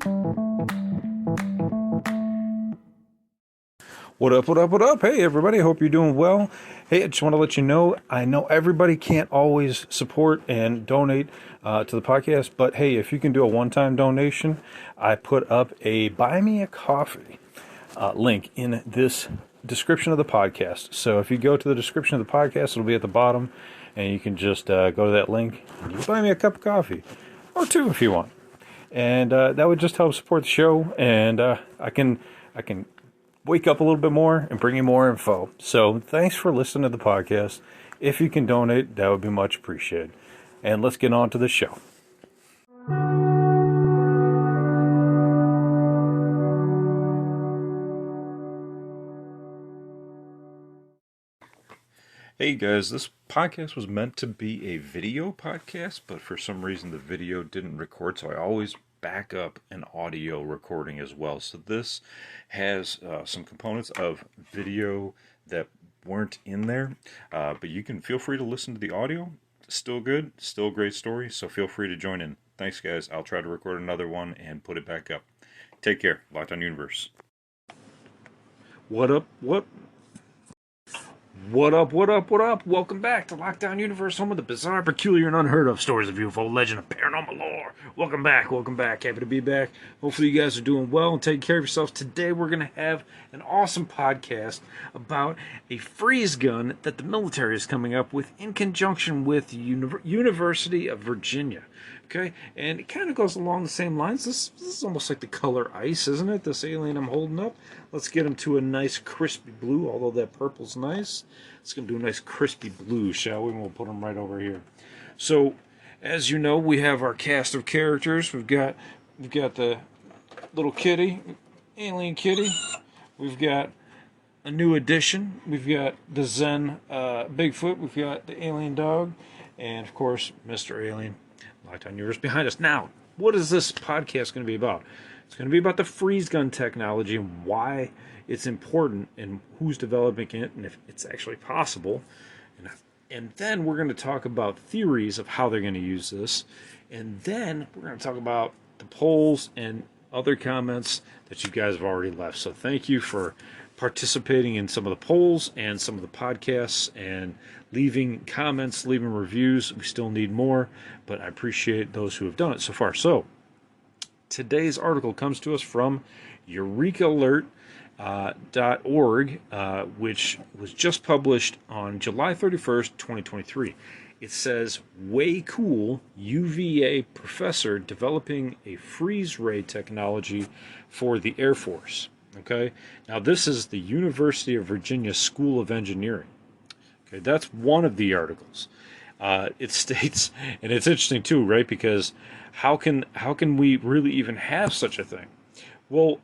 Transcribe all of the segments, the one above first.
What up, what up, what up? Hey, everybody, hope you're doing well. Hey, I just want to let you know, I know everybody can't always support and donate to the podcast, but hey, if you can do a one-time donation, I put up a Buy Me a Coffee link in this description of the podcast. So if you go to the description of the podcast, it'll be at the bottom, and you can just go to that link, and you can buy me a cup of coffee, or two if you want. And that would just help support the show, and I can wake up a little bit more and bring you more info. So thanks for listening to the podcast. If you can donate, that would be much appreciated. And let's get on to the show. Hey guys, this podcast was meant to be a video podcast, but for some reason the video didn't record, so I always back up an audio recording as well. So this has some components of video that weren't in there, but you can feel free to listen to the audio. Still good, still a great story, so feel free to join in. Thanks guys, I'll try to record another one and put it back up. Take care, Locked On Universe. What up, what? What up, what up, what up? Welcome back to Lockdown Universe, home of the bizarre, peculiar, and unheard of stories of UFO legend and paranormal lore. Welcome back, welcome back. Happy to be back. Hopefully you guys are doing well and taking care of yourselves. Today we're going to have an awesome podcast about a freeze gun that the military is coming up with in conjunction with the University of Virginia. Okay, and it kind of goes along the same lines. This is almost like the color ice, isn't it? This alien I'm holding up. Let's get him to a nice crispy blue, although that purple's nice. Let's get him to a nice crispy blue, shall we? And we'll put him right over here. So, as you know, we have our cast of characters. We've got the little kitty, alien kitty. We've got a new addition. We've got the Zen Bigfoot. We've got the alien dog. And, of course, Mr. Alien. Locked On Universe behind us. Now, what is this podcast going to be about? It's going to be about the freeze gun technology and why it's important and who's developing it and if it's actually possible. And then we're going to talk about theories of how they're going to use this. And then we're going to talk about the polls and other comments that you guys have already left. So thank you for participating in some of the polls and some of the podcasts and leaving comments, leaving reviews. We still need more, but I appreciate those who have done it so far. So today's article comes to us from EurekAlert.org, which was just published on July 31st, 2023. It says, way cool UVA professor developing a freeze ray technology for the Air Force. Okay, now this is the University of Virginia School of Engineering. Okay, that's one of the articles. It states, and it's interesting too, right? Because how can we really even have such a thing? Well,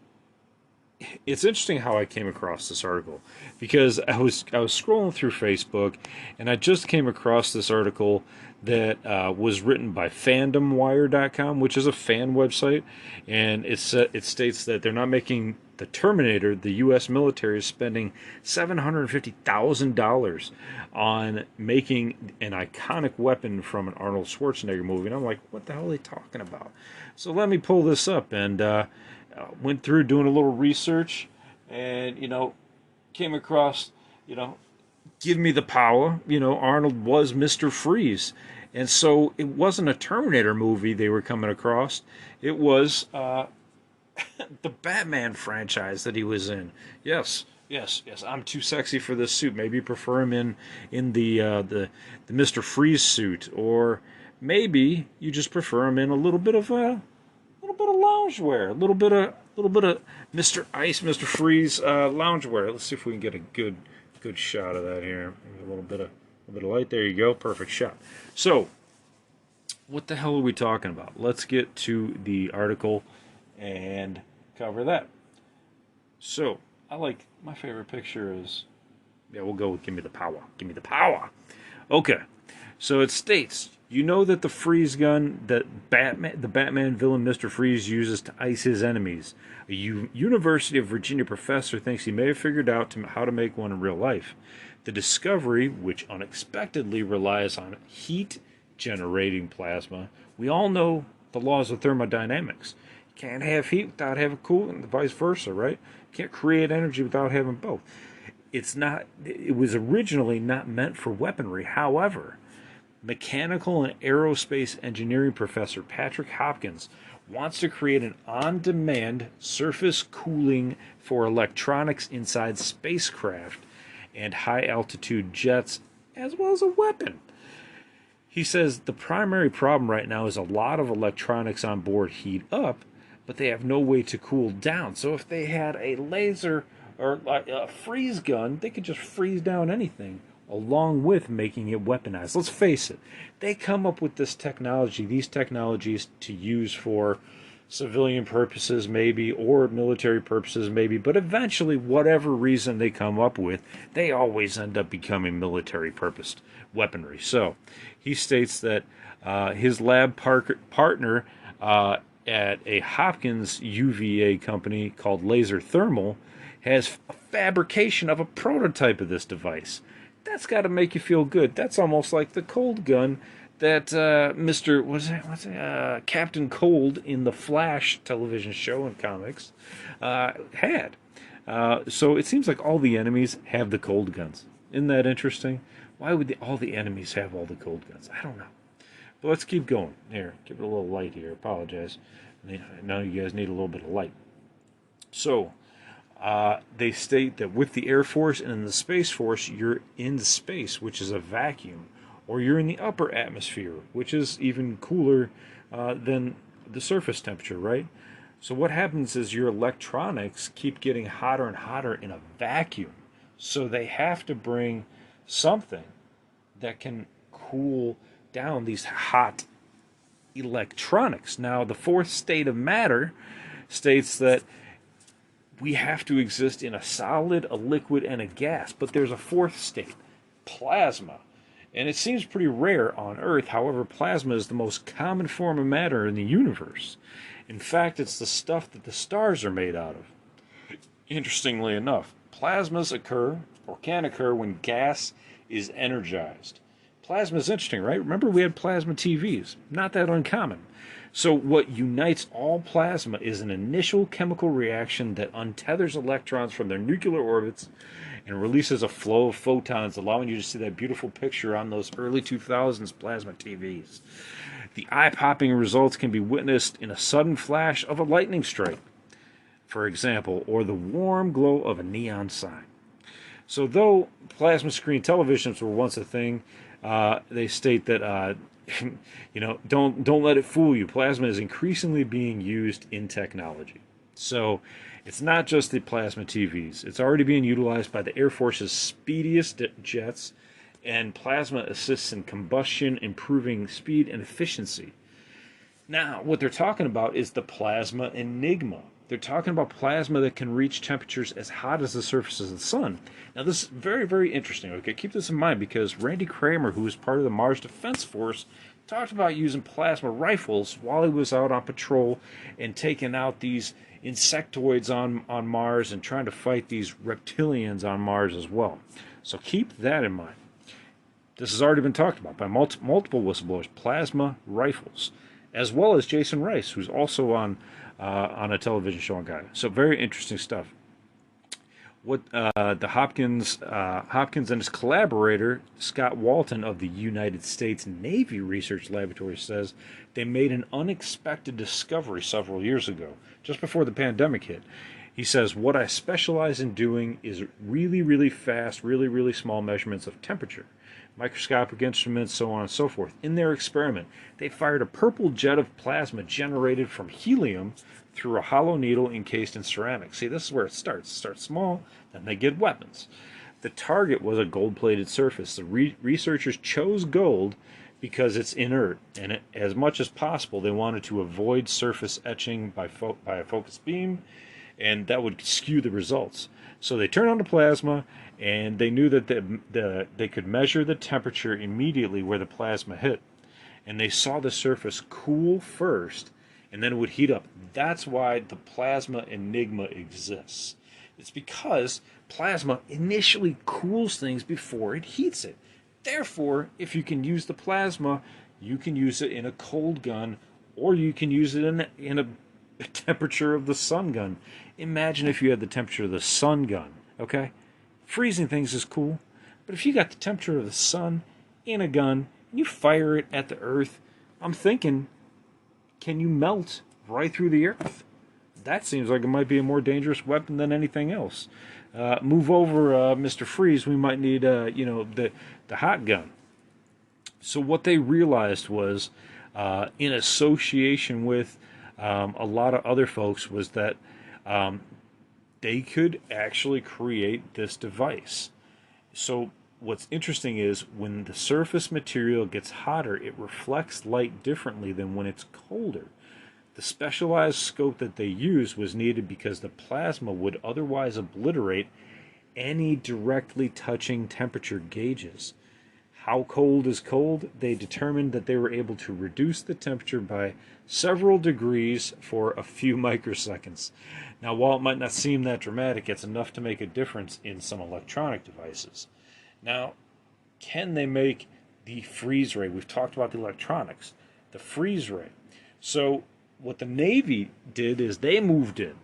it's interesting how I came across this article because I was scrolling through Facebook and I just came across this article that was written by fandomwire.com, which is a fan website, and it states that they're not making the Terminator. The U.S. military is spending $750,000 on making an iconic weapon from an Arnold Schwarzenegger movie. And I'm like, what the hell are they talking about? So let me pull this up and went through doing a little research and, came across, give me the power. Arnold was Mr. Freeze. And so it wasn't a Terminator movie they were coming across. It was the Batman franchise that he was in. Yes. I'm too sexy for this suit. Maybe you prefer him in the Mr. Freeze suit, or maybe you just prefer him in a little bit of loungewear, a little bit of Mr. Ice, Mr. Freeze loungewear. Let's see if we can get a good shot of that here. Maybe a little bit of light. There you go. Perfect shot. So, what the hell are we talking about? Let's get to the article and cover that. So, my favorite picture is, we'll go with Give Me the Power. Give me the power. Okay. So it states, that the freeze gun that the Batman villain Mr. Freeze uses to ice his enemies. A University of Virginia professor thinks he may have figured out how to make one in real life. The discovery, which unexpectedly relies on heat-generating plasma, we all know the laws of thermodynamics, Can't have heat without having coolant, and vice versa, right? Can't create energy without having both. It's not. It was originally not meant for weaponry. However, mechanical and aerospace engineering professor Patrick Hopkins wants to create an on-demand surface cooling for electronics inside spacecraft and high-altitude jets, as well as a weapon. He says the primary problem right now is a lot of electronics on board heat up, but they have no way to cool down. So if they had a laser or a freeze gun, they could just freeze down anything, along with making it weaponized. Let's face it, they come up with these technologies to use for civilian purposes maybe, or military purposes maybe, but eventually, whatever reason they come up with, they always end up becoming military purposed weaponry. So he states that his lab partner at a Hopkins UVA company called Laser Thermal has a fabrication of a prototype of this device. That's got to make you feel good. That's almost like the cold gun that Captain Cold in the Flash television show and comics had. So it seems like all the enemies have the cold guns. Isn't that interesting? Why would all the enemies have all the cold guns? I don't know. But let's keep going. Here, give it a little light here. Apologize. Now you guys need a little bit of light. So they state that with the Air Force and in the Space Force, you're in space, which is a vacuum, or you're in the upper atmosphere, which is even cooler than the surface temperature, right? So what happens is your electronics keep getting hotter and hotter in a vacuum. So they have to bring something that can cool down these hot electronics. Now, the fourth state of matter states that we have to exist in a solid, a liquid, and a gas. But there's a fourth state, plasma. And it seems pretty rare on Earth. However, plasma is the most common form of matter in the universe. In fact, it's the stuff that the stars are made out of. Interestingly enough, plasmas occur, or can occur, when gas is energized. Plasma is interesting, right? Remember, we had plasma TVs. Not that uncommon. So what unites all plasma is an initial chemical reaction that untethers electrons from their nuclear orbits and releases a flow of photons, allowing you to see that beautiful picture on those early 2000s plasma TVs. The eye-popping results can be witnessed in a sudden flash of a lightning strike, for example, or the warm glow of a neon sign. So though plasma screen televisions were once a thing, they state that don't let it fool you. Plasma is increasingly being used in technology. So it's not just the plasma TVs. It's already being utilized by the Air Force's speediest jets, and plasma assists in combustion, improving speed and efficiency. Now, what they're talking about is the plasma enigma. They're talking about plasma that can reach temperatures as hot as the surface of the sun. Now, this is very, very interesting. Okay, keep this in mind, because Randy Kramer, who is part of the Mars Defense Force, talked about using plasma rifles while he was out on patrol and taking out these insectoids on Mars and trying to fight these reptilians on Mars as well. So keep that in mind. This has already been talked about by multiple whistleblowers. Plasma rifles, as well as Jason Rice, who's also on a television show on Gaia. So very interesting stuff. What the Hopkins and his collaborator Scott Walton of the United States Navy Research Laboratory says they made an unexpected discovery several years ago, just before the pandemic hit. He says, what I specialize in doing is really, really fast, really, really small measurements of temperature, microscopic instruments, so on and so forth. In their experiment, they fired a purple jet of plasma generated from helium through a hollow needle encased in ceramic. See, this is where it starts. It starts small, then they get weapons. The target was a gold-plated surface. The researchers chose gold because it's inert, and as much as possible, they wanted to avoid surface etching by a focused beam, and that would skew the results. So they turned on the plasma, and they knew that they could measure the temperature immediately where the plasma hit. And they saw the surface cool first, and then it would heat up. That's why the plasma enigma exists. It's because plasma initially cools things before it heats it. Therefore, if you can use the plasma, you can use it in a cold gun, or you can use it in a temperature of the sun gun. Imagine if you had the temperature of the sun gun, okay? Freezing things is cool, but if you got the temperature of the sun in a gun and you fire it at the earth, I'm thinking, can you melt right through the earth? That seems like it might be a more dangerous weapon than anything else. Move over, Mr. Freeze. We might need, the hot gun. So what they realized was, in association with a lot of other folks, was that they could actually create this device. So what's interesting is when the surface material gets hotter, it reflects light differently than when it's colder. The specialized scope that they used was needed because the plasma would otherwise obliterate any directly touching temperature gauges. How cold is cold? They determined that they were able to reduce the temperature by several degrees for a few microseconds. Now, while it might not seem that dramatic, it's enough to make a difference in some electronic devices. Now, can they make the freeze ray? We've talked about the electronics. The freeze ray. So what the Navy did is they moved in.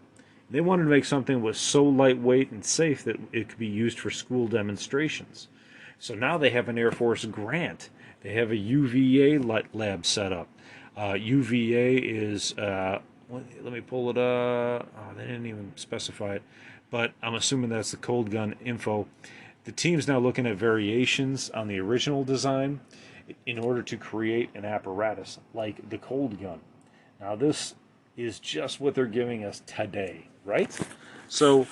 They wanted to make something that was so lightweight and safe that it could be used for school demonstrations. So now they have an Air Force grant. They have a UVA lab set up. UVA is, let me pull it up. Oh, they didn't even specify it, but I'm assuming that's the cold gun info. The team's now looking at variations on the original design in order to create an apparatus like the cold gun. Now, this is just what they're giving us today, right? So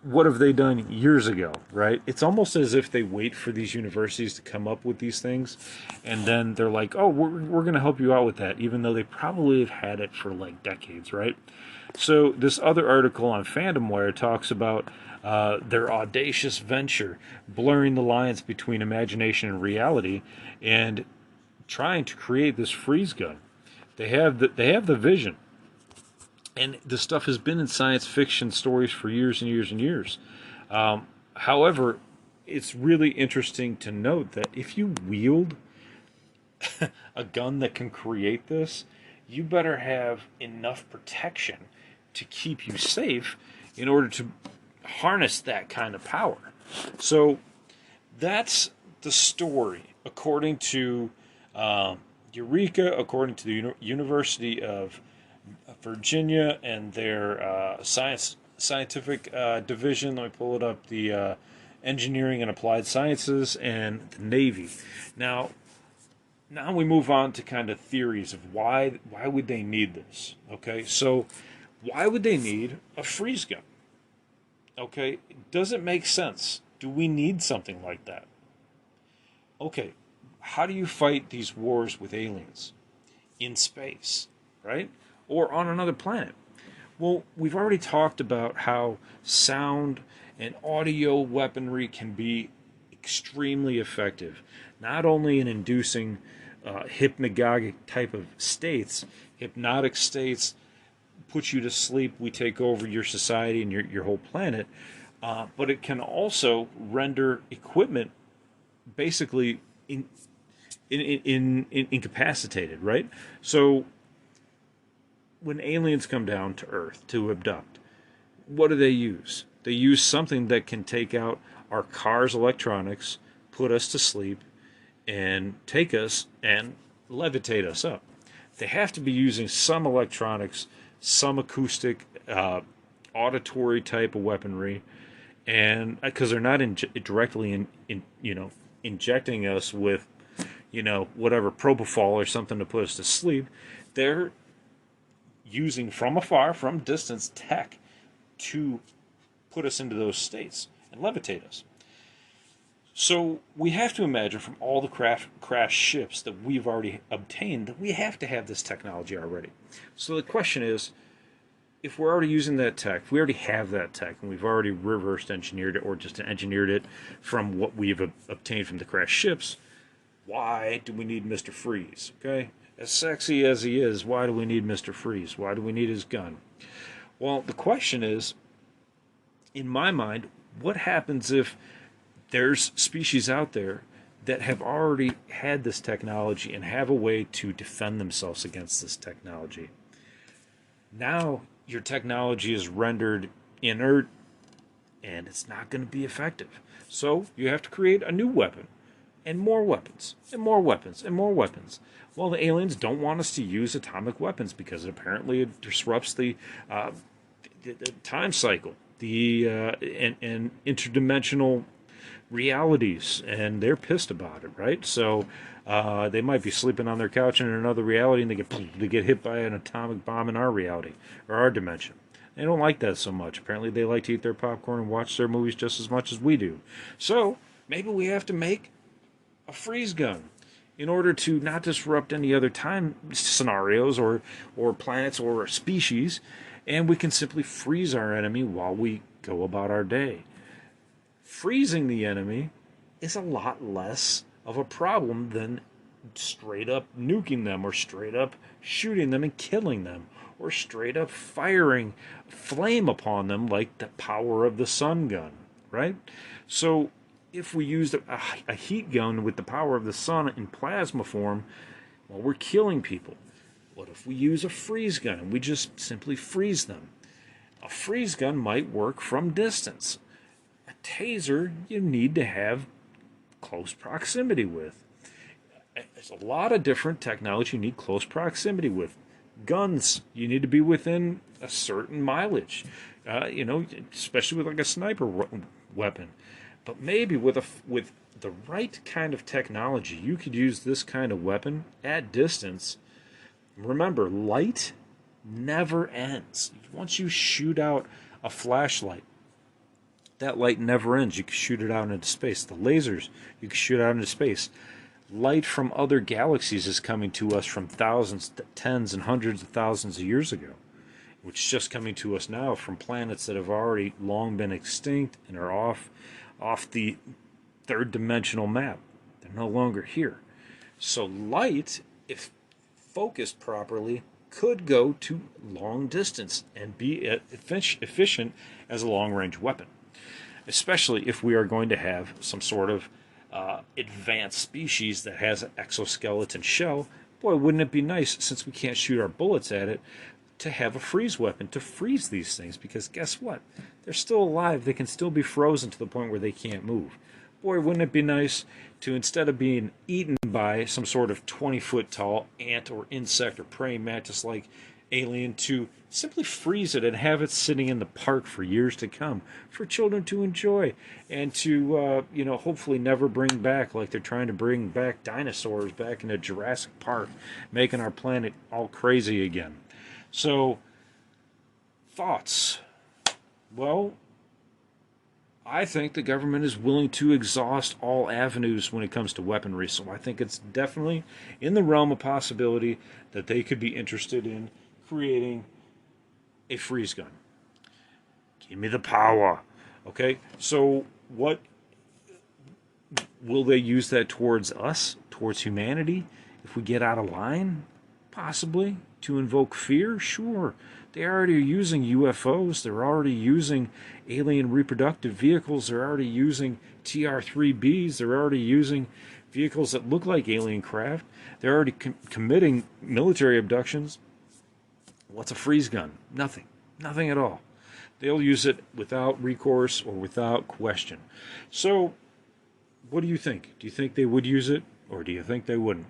what have they done years ago, right? It's almost as if they wait for these universities to come up with these things, and then they're like, oh, we're going to help you out with that, even though they probably have had it for like decades, right? So this other article on FandomWire talks about their audacious venture, blurring the lines between imagination and reality, and trying to create this freeze gun. They have the vision. And this stuff has been in science fiction stories for years and years and years. However, it's really interesting to note that if you wield a gun that can create this, you better have enough protection to keep you safe in order to harness that kind of power. So that's the story, according to Eureka, according to the University of Virginia and their scientific division. Let me pull it up. The Engineering and Applied Sciences and the Navy. Now we move on to kind of theories of why would they need this. Okay, so why would they need a freeze gun? Okay, does it make sense? Do we need something like that? Okay, how do you fight these wars with aliens in space, right? Or on another planet? Well, we've already talked about how sound and audio weaponry can be extremely effective, not only in inducing hypnagogic type of states. Hypnotic states put you to sleep, we take over your society and your whole planet, but it can also render equipment basically incapacitated, right? So when aliens come down to Earth to abduct, what do they use? They use something that can take out our car's electronics, put us to sleep, and take us and levitate us up. They have to be using some electronics, some acoustic, auditory type of weaponry, and because they're not directly injecting us with, whatever propofol or something to put us to sleep, they're using from afar, from distance, tech to put us into those states and levitate us. So we have to imagine from all the crash ships that we've already obtained that we have to have this technology already. So the question is, if we're already using that tech, if we already have that tech, and we've already reverse engineered it or just engineered it from what we've obtained from the crash ships, why do we need Mr. Freeze? Okay? As sexy as he is, why do we need Mr. Freeze? Why do we need his gun? Well, the question is, in my mind, what happens if there's species out there that have already had this technology and have a way to defend themselves against this technology? Now your technology is rendered inert and it's not going to be effective. So you have to create a new weapon and more weapons and more weapons and more weapons. Well, the aliens don't want us to use atomic weapons because apparently it disrupts the time cycle, and interdimensional realities, and they're pissed about it, right? So they might be sleeping on their couch in another reality, and they get hit by an atomic bomb in our reality or our dimension. They don't like that so much. Apparently, they like to eat their popcorn and watch their movies just as much as we do. So maybe we have to make a freeze gun in order to not disrupt any other time scenarios or planets or species, and we can simply freeze our enemy while we go about our day. Freezing the enemy is a lot less of a problem than straight up nuking them or straight up shooting them and killing them or straight up firing flame upon them like the power of the sun gun, right? So if we used a heat gun with the power of the sun in plasma form, well, we're killing people. What if we use a freeze gun and we just simply freeze them? A freeze gun might work from distance. A taser you need to have close proximity with. There's a lot of different technology you need close proximity with. Guns, you need to be within a certain mileage, especially with like a sniper weapon. But maybe with the right kind of technology, you could use this kind of weapon at distance. Remember, light never ends. Once you shoot out a flashlight, that light never ends. You can shoot it out into space. The lasers, you can shoot out into space. Light from other galaxies is coming to us from thousands, tens, and hundreds of thousands of years ago, which is just coming to us now from planets that have already long been extinct and are off the third dimensional map. They're no longer here. So light, if focused properly, could go to long distance and be efficient as a long-range weapon, especially if we are going to have some sort of advanced species that has an exoskeleton shell. Boy, wouldn't it be nice, since we can't shoot our bullets at it, to have a freeze weapon to freeze these things, because guess what? They're still alive. They can still be frozen to the point where they can't move. Boy, wouldn't it be nice to, instead of being eaten by some sort of 20-foot tall ant or insect or praying mantis-like alien, to simply freeze it and have it sitting in the park for years to come for children to enjoy, and to hopefully never bring back, like they're trying to bring back dinosaurs back into Jurassic Park, making our planet all crazy again. So, thoughts? Well, I think the government is willing to exhaust all avenues when it comes to weaponry, so I think it's definitely in the realm of possibility that they could be interested in creating a freeze gun. Give me the power. Okay, so what will they use that towards us, towards humanity? If we get out of line, possibly to invoke fear, sure. They already are using UFOs. They're already using alien reproductive vehicles. They're already using TR-3Bs. They're already using vehicles that look like alien craft. They're already committing military abductions. What's a freeze gun? Nothing. Nothing at all. They'll use it without recourse or without question. So, what do you think? Do you think they would use it, or do you think they wouldn't?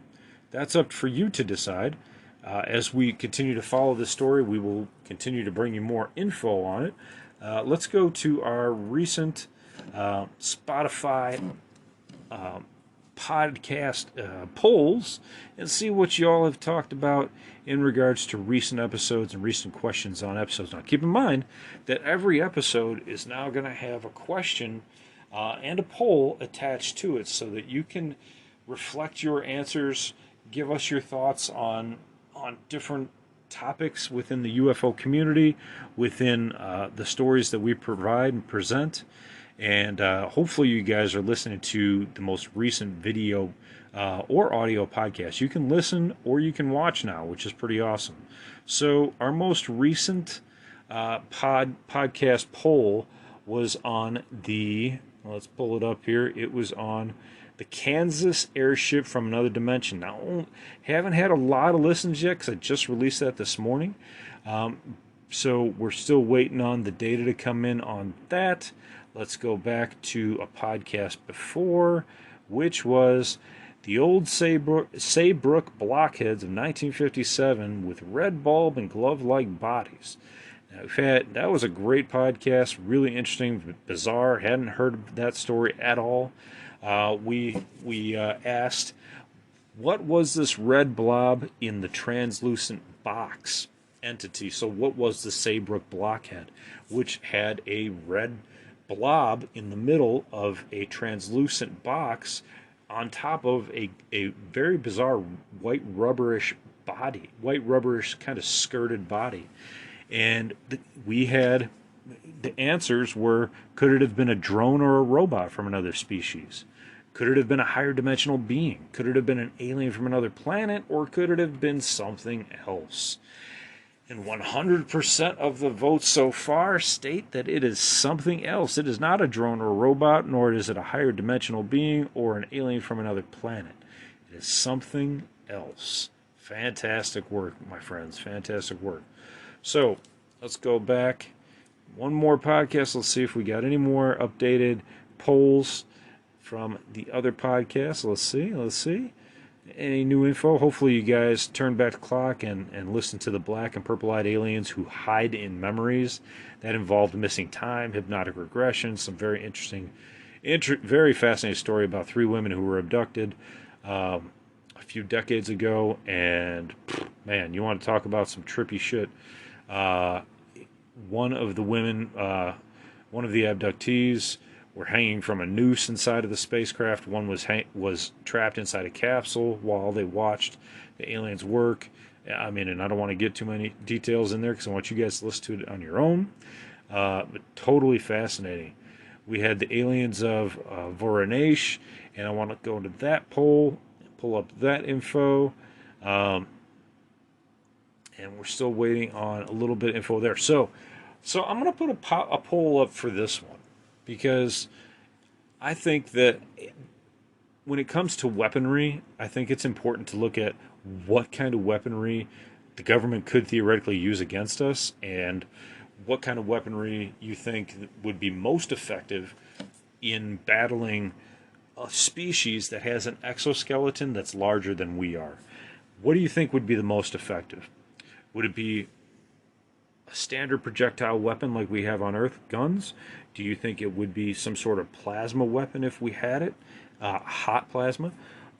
That's up for you to decide. As we continue to follow this story, we will continue to bring you more info on it. Let's go to our recent Spotify podcast polls and see what you all have talked about in regards to recent episodes and recent questions on episodes. Now, keep in mind that every episode is now going to have a question and a poll attached to it, so that you can reflect your answers, give us your thoughts on different topics within the UFO community, within the stories that we provide and present. And hopefully you guys are listening to the most recent video or audio podcast. You can listen or you can watch now, which is pretty awesome. So our most recent podcast poll was on let's pull it up here. It was on the Kansas airship from another dimension. Now, haven't had a lot of listens yet because I just released that this morning. So we're still waiting on the data to come in on that. Let's go back to a podcast before, which was the old Saybrook blockheads of 1957 with red bulb and glove-like bodies. Now, that was a great podcast, really interesting, bizarre. Hadn't heard of that story at all. We asked, what was this red blob in the translucent box entity? So what was the Saybrook blockhead, which had a red blob in the middle of a translucent box on top of a very bizarre white rubberish kind of skirted body? And we had the answers were, could it have been a drone or a robot from another species? Could it have been a higher dimensional being? Could it have been an alien from another planet? Or could it have been something else? And 100% of the votes so far state that it is something else. It is not a drone or a robot, nor is it a higher dimensional being or an alien from another planet. It is something else. Fantastic work, my friends. Fantastic work. So, let's go back. One more podcast. Let's see if we got any more updated polls from the other podcasts. Let's see. Any new info? Hopefully you guys turn back the clock and listen to the black and purple-eyed aliens who hide in memories. That involved missing time, hypnotic regression, some very interesting, very fascinating story about 3 women who were abducted a few decades ago. And, man, you want to talk about some trippy shit. One of the women, one of the abductees, were hanging from a noose inside of the spacecraft. One was trapped inside a capsule while they watched the aliens work. I mean, and I don't want to get too many details in there because I want you guys to listen to it on your own. But totally fascinating. We had the aliens of Voronezh, and I want to go into that poll, pull up that info. And we're still waiting on a little bit of info there. So I'm going to put a poll up for this one, because I think that when it comes to weaponry, I think it's important to look at what kind of weaponry the government could theoretically use against us, and what kind of weaponry you think would be most effective in battling a species that has an exoskeleton that's larger than we are. What do you think would be the most effective? Would it be a standard projectile weapon like we have on Earth, guns? Do you think it would be some sort of plasma weapon if we had it, hot plasma?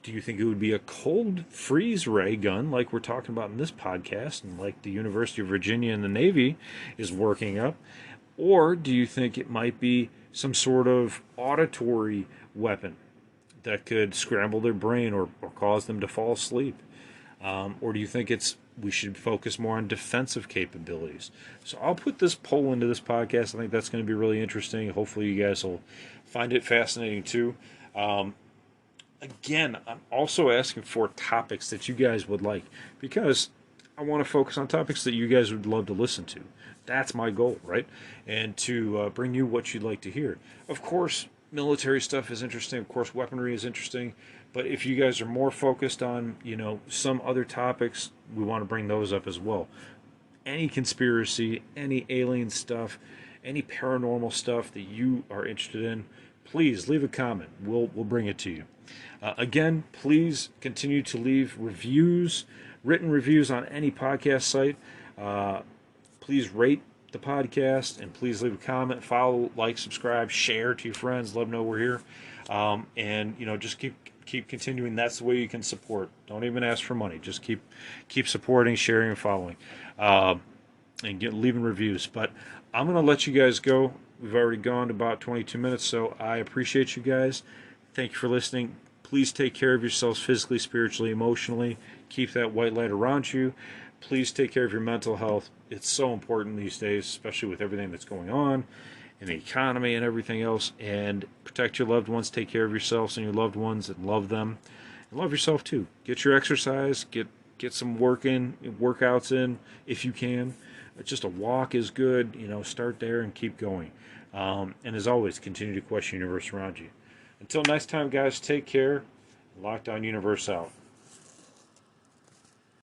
Do you think it would be a cold freeze ray gun like we're talking about in this podcast and like the University of Virginia and the Navy is working up? Or do you think it might be some sort of auditory weapon that could scramble their brain or cause them to fall asleep? Or do you think we should focus more on defensive capabilities? So I'll put this poll into this podcast. I think that's going to be really interesting. Hopefully you guys will find it fascinating too. Again, I'm also asking for topics that you guys would like, because I want to focus on topics that you guys would love to listen to. That's my goal, right? And to bring you what you'd like to hear. Of course, military stuff is interesting. Of course, weaponry is interesting. But if you guys are more focused on, some other topics, we want to bring those up as well. Any conspiracy, any alien stuff, any paranormal stuff that you are interested in, please leave a comment. We'll bring it to you. Again, please continue to leave written reviews on any podcast site. Please rate the podcast, and please leave a comment, follow, like, subscribe, share to your friends, let them know we're here. And just keep continuing. That's the way you can support. Don't even ask for money. Just keep supporting, sharing, and following, and leaving reviews. But I'm going to let you guys go. We've already gone to about 22 minutes, so I appreciate you guys. Thank you for listening. Please take care of yourselves physically, spiritually, emotionally. Keep that white light around you. Please take care of your mental health. It's so important these days, especially with everything that's going on in the economy and everything else. And protect your loved ones. Take care of yourselves and your loved ones, and love them. And love yourself too. Get your exercise. Get some workouts in if you can. Just a walk is good. Start there and keep going. And as always, continue to question the universe around you. Until next time, guys, take care. Lockdown Universe out.